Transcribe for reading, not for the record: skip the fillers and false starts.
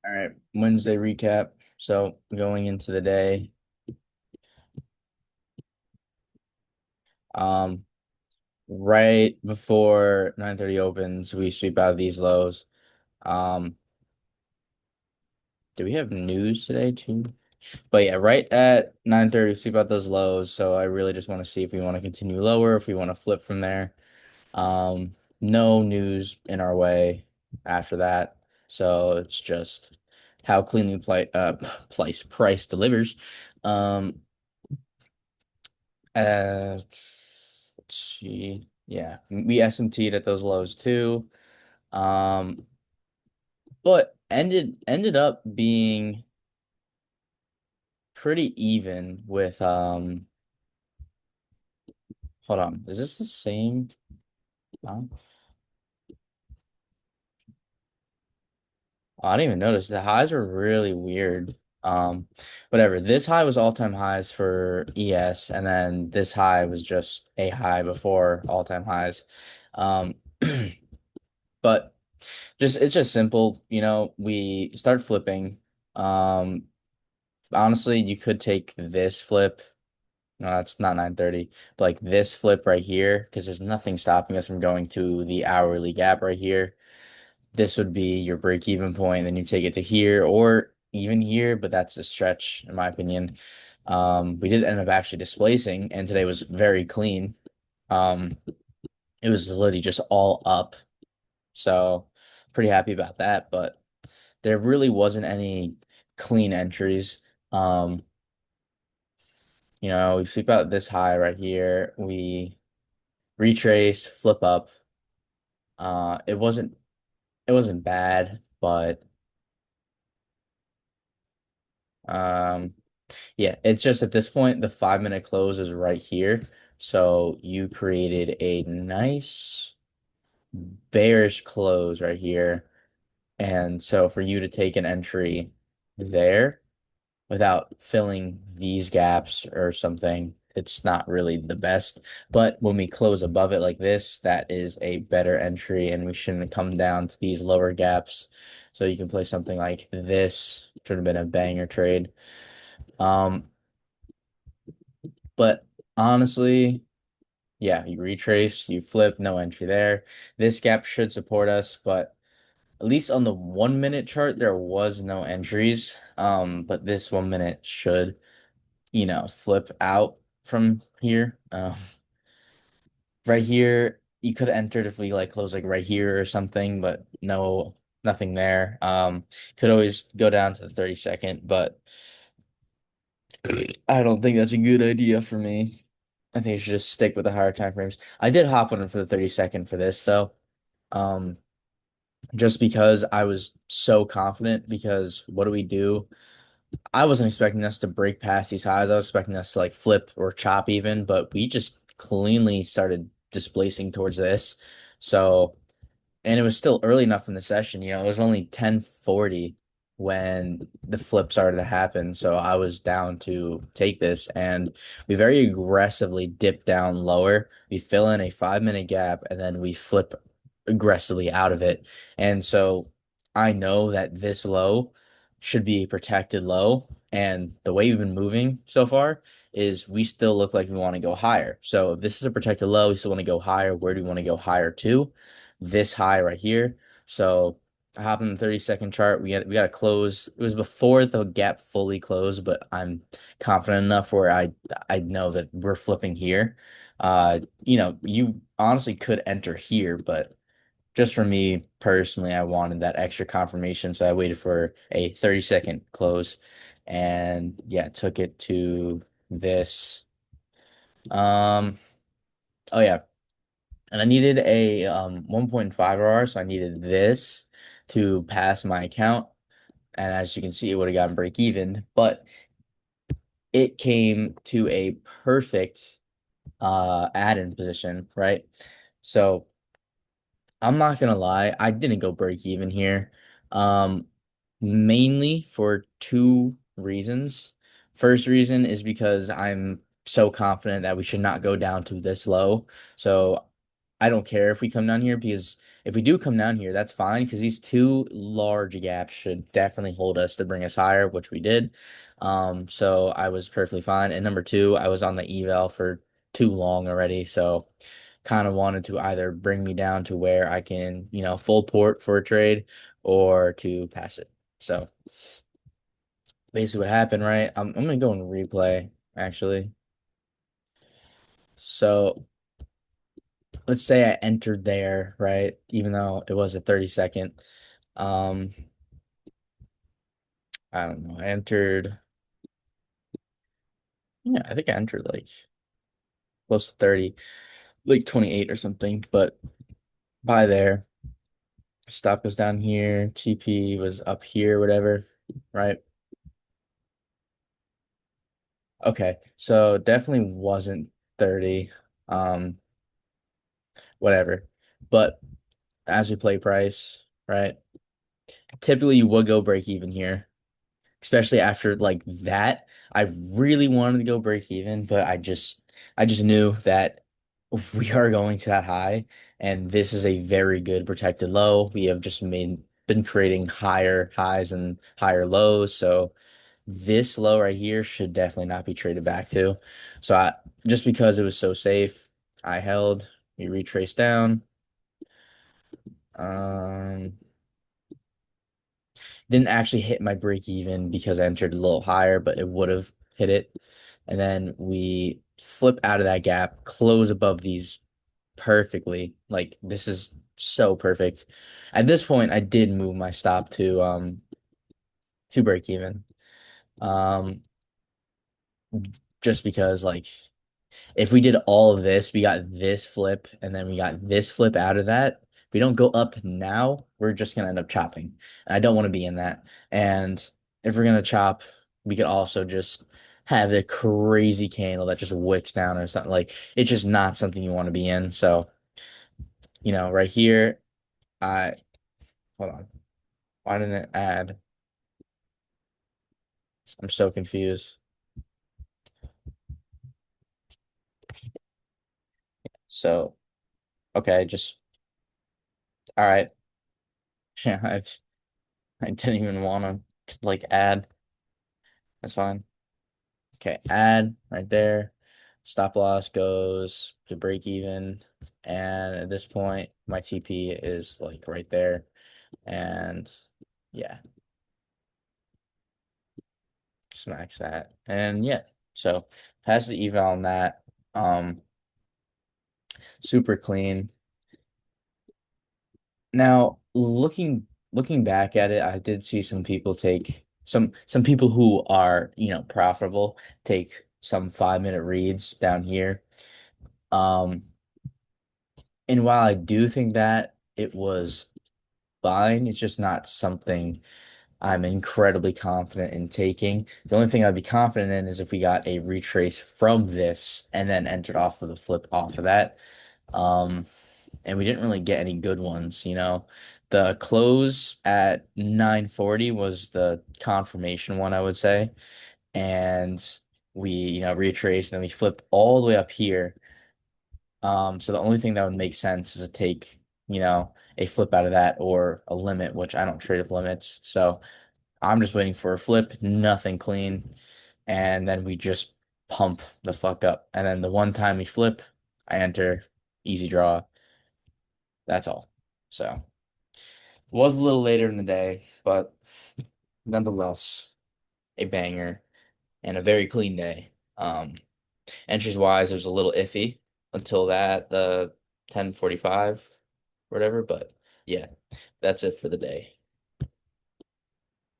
All right, Wednesday recap. So going into the day, um, right before 9:30 opens, we sweep out these lows. Um, do we have news today too? But yeah, right at 9:30, sweep out those lows. So I really just want to see if we want to continue lower, if we want to flip from there. No news in our way after that. So it's just how cleanly price delivers. Um, let's see. Yeah, we SMT'd at those lows too. Um, but ended up being pretty even with hold on, is this the same? Oh, I didn't even notice the highs were really weird. Whatever. This high was all-time highs for ES, and then this high was just a high before all-time highs. Um, but just it's just simple, we start flipping. Um, Honestly, you could take this flip. No, it's not 9:30, but like this flip right here, because there's nothing stopping us from going to the hourly gap right here. This would be your break-even point, then you take it to here or even here, but that's a stretch in my opinion. We did end up actually displacing, and today was very clean. Um, it was literally just all up. So pretty happy about that, but there really wasn't any clean entries. Um, we sweep out this high right here. We retrace, flip up. It wasn't bad, but um yeah, it's just at this point the 5 minute close is right here. So you created a nice bearish close right here. And so for you to take an entry there without filling these gaps or something, it's not really the best. But when we close above it like this, that is a better entry, and we shouldn't come down to these lower gaps. So you can play something like this, should have been a banger trade. Um, but honestly, yeah, you retrace, you flip, no entry there. This gap should support us, but at least on the 1 minute chart, there was no entries. But this 1 minute should, flip out from here. Right here, you could have entered if we like close like right here or something, but no, nothing there. Could always go down to the 30 second, but I don't think that's a good idea for me. I think I should just stick with the higher time frames. I did hop on it for the 30 second for this though. Um, just because I was so confident because what do we do? I wasn't expecting us to break past these highs. I was expecting us to like flip or chop even, but we just cleanly started displacing towards this. So, and it was still early enough in the session, it was only 10:40 when the flip started to happen. So I was down to take this and we very aggressively dip down lower. We fill in a 5 minute gap and then we flip aggressively out of it. And so I know that this low should be a protected low. And the way we've been moving so far is we still look like we want to go higher. So if this is a protected low, we still want to go higher. Where do we want to go higher to? This high right here. So I hop in the 30 second chart. We got to close. It was before the gap fully closed, but I'm confident enough where I know that we're flipping here. You honestly could enter here, but just for me personally, I wanted that extra confirmation, so I waited for a 30 second close and yeah, took it to this. Um, oh yeah, and I needed a 1.5 R, so I needed this to pass my account. And as you can see, it would have gotten break even, but it came to a perfect add-in position, right? So I'm not gonna lie, I didn't go break even here. Um, Mainly for two reasons. First reason is because I'm so confident that we should not go down to this low. So I don't care if we come down here because if we do come down here, that's fine because these two large gaps should definitely hold us to bring us higher, which we did. So I was perfectly fine. And number two, I was on the eval for too long already, so kind of wanted to either bring me down to where I can, full port for a trade or to pass it. So basically what happened, right? I'm gonna go and replay actually. So let's say I entered there, right? Even though it was a 30-second. Um, I don't know. I entered, yeah, I think I entered like close to 30, like 28 or something. But by there, stop goes down here, TP was up here, whatever, right? Okay, so definitely wasn't 30, um, whatever. But as we play price, right? Typically you would go break even here, especially after like that. I really wanted to go break even, but I just knew that we are going to that high, and this is a very good protected low. We have just been creating higher highs and higher lows, so this low right here should definitely not be traded back to. So I just because it was so safe, I held. We retraced down. Um, Didn't actually hit my break even because I entered a little higher, but it would have hit it. And then we flip out of that gap, close above these perfectly. Like this is so perfect. At this point, I did move my stop to break even. Um just because like if we did all of this, we got this flip, and then we got this flip out of that. If we don't go up now, we're just gonna end up chopping. And I don't want to be in that. And if we're gonna chop, we could also just have a crazy candle that just wicks down or something. Like it's just not something you want to be in. So, right here, I hold on. Why didn't it add? I'm so confused. So, okay, just all right. Yeah, I didn't even want to like add. That's fine. Okay, add right there. Stop loss goes to break even. And at this point, my TP is like right there. And yeah, smacks that. And yeah, so pass the eval on that. Um, Super clean. Now, looking back at it, I did see some people take some people who are, profitable take some 5-minute reads down here. Um, and while I do think that it was fine, it's just not something I'm incredibly confident in taking. The only thing I'd be confident in is if we got a retrace from this and then entered off of the flip off of that. Um, and we didn't really get any good ones. The close at 940 was the confirmation one, I would say. And we, retraced and then we flipped all the way up here. So the only thing that would make sense is to take, a flip out of that or a limit, which I don't trade with limits. So I'm just waiting for a flip, nothing clean. And then we just pump the fuck up. And then the one time we flip, I enter, easy draw. That's all. So it was a little later in the day, but nonetheless, a banger and a very clean day. Entries wise, it was a little iffy until the 10:45, whatever. But yeah, that's it for the day.